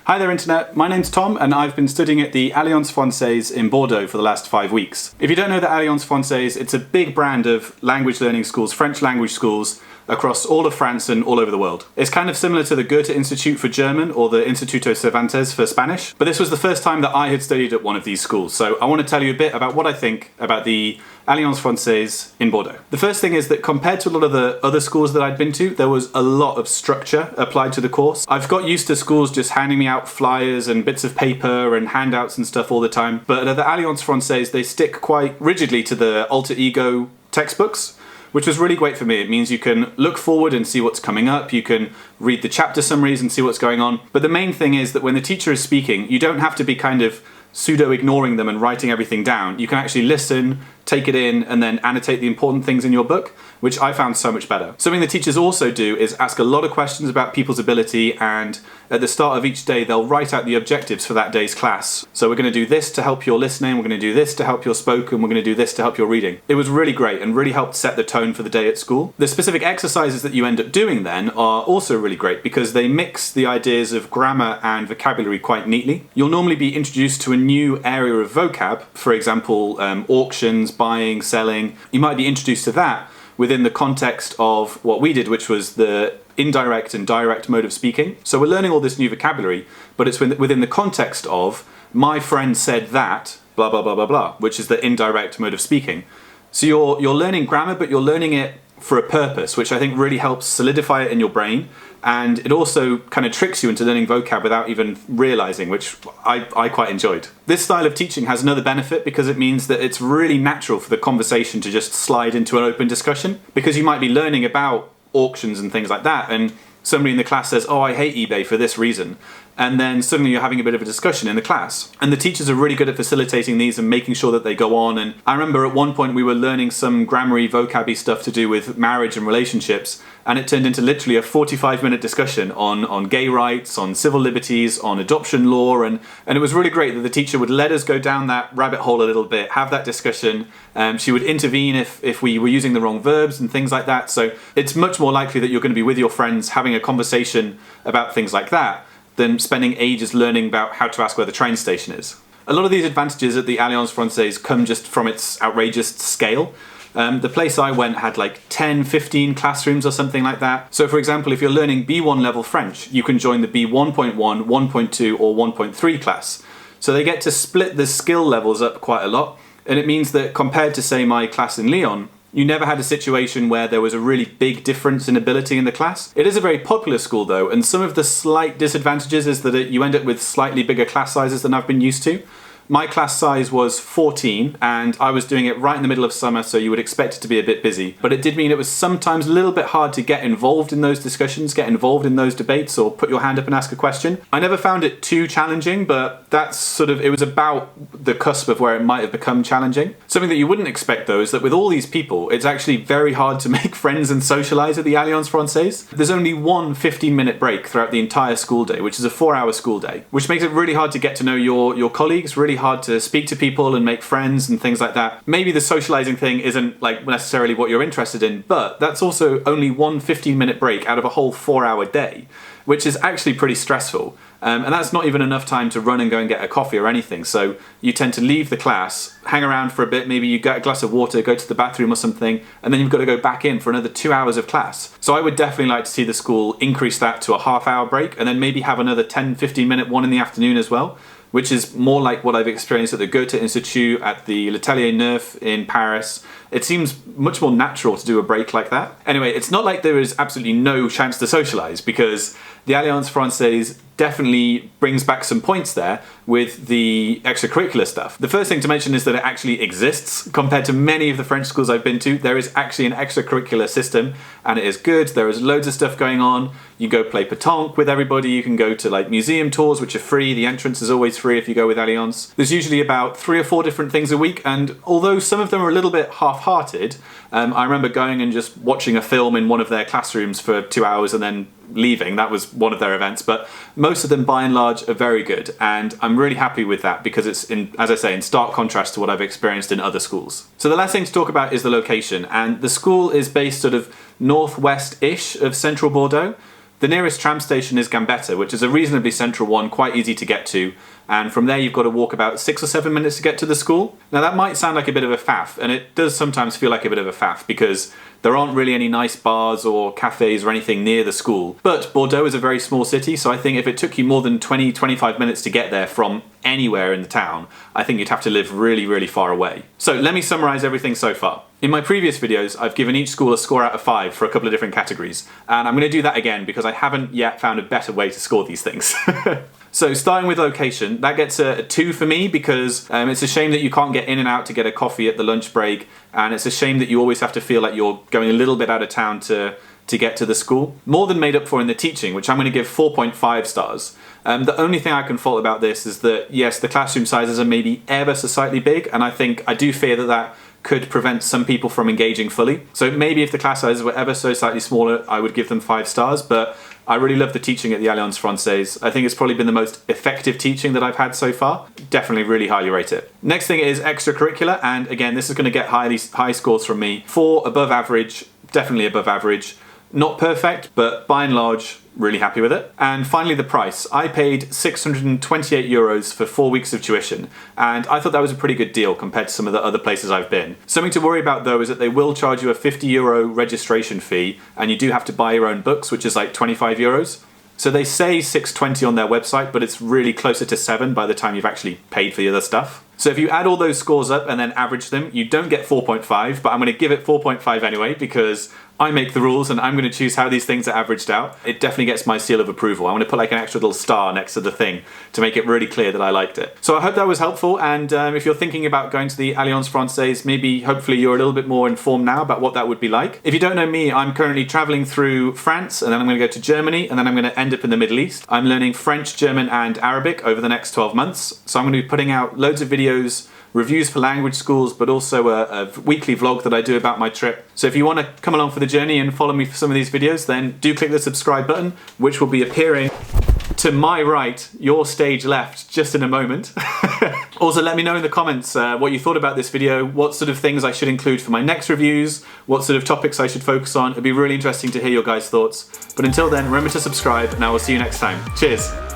Hi there Internet, my name's Tom and I've been studying at the Alliance Française in Bordeaux for the last 5 weeks. If you don't know the Alliance Française, it's a big brand of language learning schools, French language schools, across all of France and all over the world. It's kind of similar to the Goethe Institute for German or the Instituto Cervantes for Spanish, but this was the first time that I had studied at one of these schools, so I want to tell you a bit about what I think about the Alliance Française in Bordeaux. The first thing is that compared to a lot of the other schools that I'd been to, there was a lot of structure applied to the course. I've got used to schools just handing me out flyers and bits of paper and handouts and stuff all the time, but at the Alliance Française they stick quite rigidly to the alter ego textbooks, which was really great for me. It means you can look forward and see what's coming up, you can read the chapter summaries and see what's going on, but the main thing is that when the teacher is speaking, you don't have to be kind of pseudo-ignoring them and writing everything down. You can actually listen, take it in, and then annotate the important things in your book, which I found so much better. Something the teachers also do is ask a lot of questions about people's ability, and at the start of each day they'll write out the objectives for that day's class. So we're going to do this to help your listening, we're going to do this to help your spoken, we're going to do this to help your reading. It was really great and really helped set the tone for the day at school. The specific exercises that you end up doing then are also really great because they mix the ideas of grammar and vocabulary quite neatly. You'll normally be introduced to a new area of vocab, for example, auctions, buying, selling. You might be introduced to that within the context of what we did, which was the indirect and direct mode of speaking. So we're learning all this new vocabulary, but it's within the context of my friend said that, blah, blah, blah, blah, blah, which is the indirect mode of speaking. So you're learning grammar, but you're learning it for a purpose, which I think really helps solidify it in your brain. And it also kind of tricks you into learning vocab without even realizing, which I quite enjoyed. This style of teaching has another benefit because it means that it's really natural for the conversation to just slide into an open discussion, because you might be learning about auctions and things like that, and somebody in the class says, oh, I hate eBay for this reason. And then suddenly you're having a bit of a discussion in the class. And the teachers are really good at facilitating these and making sure that they go on. And I remember at one point we were learning some grammar-y, vocab-y stuff to do with marriage and relationships, and it turned into literally a 45-minute discussion on gay rights, on civil liberties, on adoption law, and it was really great that the teacher would let us go down that rabbit hole a little bit, have that discussion. She would intervene if we were using the wrong verbs and things like that. So it's much more likely that you're going to be with your friends having a conversation about things like that than spending ages learning about how to ask where the train station is. A lot of these advantages at the Alliance Française come just from its outrageous scale. The place I went had like 10, 15 classrooms or something like that. So for example, if you're learning B1 level French, you can join the B1.1, 1.2 or 1.3 class. So they get to split the skill levels up quite a lot. And it means that compared to say my class in Lyon, you never had a situation where there was a really big difference in ability in the class. It is a very popular school though, and some of the slight disadvantages is that you end up with slightly bigger class sizes than I've been used to. My class size was 14 and I was doing it right in the middle of summer, so you would expect it to be a bit busy. But it did mean it was sometimes a little bit hard to get involved in those discussions, get involved in those debates, or put your hand up and ask a question. I never found it too challenging, but it was about the cusp of where it might have become challenging. Something that you wouldn't expect though is that with all these people, it's actually very hard to make friends and socialise at the Alliance Française. There's only one 15-minute break throughout the entire school day, which is a 4-hour school day, which makes it really hard to get to know your colleagues, really hard to speak to people and make friends and things like that. Maybe the socializing thing isn't like necessarily what you're interested in, but that's also only one 15-minute break out of a whole 4-hour day, which is actually pretty stressful. And that's not even enough time to run and go and get a coffee or anything. So you tend to leave the class, hang around for a bit, maybe you get a glass of water, go to the bathroom or something, and then you've got to go back in for another 2 hours of class. So I would definitely like to see the school increase that to a half-hour break, and then maybe have another 10-15-minute one in the afternoon as well, which is more like what I've experienced at the Goethe Institute, at the L'Atelier Neuf in Paris. It seems much more natural to do a break like that. Anyway, it's not like there is absolutely no chance to socialise, because the Alliance Française definitely brings back some points there with the extracurricular stuff. The first thing to mention is that it actually exists. Compared to many of the French schools I've been to, there is actually an extracurricular system, and it is good. There is loads of stuff going on. You go play pétanque with everybody, you can go to like museum tours, which are free. The entrance is always free if you go with Alliance. There's usually about 3 or 4 different things a week, and although some of them are a little bit half-hearted, I remember going and just watching a film in one of their classrooms for 2 hours and then leaving. That was one of their events, but most of them by and large are very good, and I'm really happy with that because it's, as I say, in stark contrast to what I've experienced in other schools. So the last thing to talk about is the location, and the school is based sort of northwest-ish of central Bordeaux. The nearest tram station is Gambetta, which is a reasonably central one, quite easy to get to. And from there you've got to walk about 6 or 7 minutes to get to the school. Now that might sound like a bit of a faff, and it does sometimes feel like a bit of a faff because there aren't really any nice bars or cafes or anything near the school. But Bordeaux is a very small city, so I think if it took you more than 20-25 minutes to get there from anywhere in the town, I think you'd have to live really, really far away. So let me summarize everything so far. In my previous videos, I've given each school a score out of 5 for a couple of different categories, and I'm going to do that again because I haven't yet found a better way to score these things. So starting with location, that gets a 2 for me because it's a shame that you can't get in and out to get a coffee at the lunch break, and it's a shame that you always have to feel like you're going a little bit out of town to get to the school. More than made up for in the teaching, which I'm going to give 4.5 stars. The only thing I can fault about this is that, yes, the classroom sizes are maybe ever so slightly big, and I do fear that could prevent some people from engaging fully. So maybe if the class sizes were ever so slightly smaller, I would give them 5 stars, but I really love the teaching at the Alliance Française. I think it's probably been the most effective teaching that I've had so far. Definitely really highly rate it. Next thing is extracurricular, and again, this is going to get high scores from me. 4 above average, definitely above average. Not perfect, but by and large, really happy with it. And finally, the price. I paid 628 euros for 4 weeks of tuition, and I thought that was a pretty good deal compared to some of the other places I've been. Something to worry about though is that they will charge you a 50 euro registration fee, and you do have to buy your own books, which is like 25 euros. So they say 620 on their website, but it's really closer to 7 by the time you've actually paid for the other stuff. So if you add all those scores up and then average them, you don't get 4.5, but I'm going to give it 4.5 anyway because I make the rules and I'm going to choose how these things are averaged out. It definitely gets my seal of approval. I want to put like an extra little star next to the thing to make it really clear that I liked it. So I hope that was helpful, and if you're thinking about going to the Alliance Française, maybe hopefully you're a little bit more informed now about what that would be like. If you don't know me, I'm currently traveling through France, and then I'm going to go to Germany, and then I'm going to end up in the Middle East. I'm learning French, German and Arabic over the next 12 months. So I'm going to be putting out loads of videos, reviews for language schools, but also a weekly vlog that I do about my trip. So if you want to come along for the journey and follow me for some of these videos, then do click the subscribe button, which will be appearing to my right, your stage left, just in a moment. Also, let me know in the comments what you thought about this video, what sort of things I should include for my next reviews, what sort of topics I should focus on. It'd be really interesting to hear your guys' thoughts. But until then, remember to subscribe, and I will see you next time. Cheers!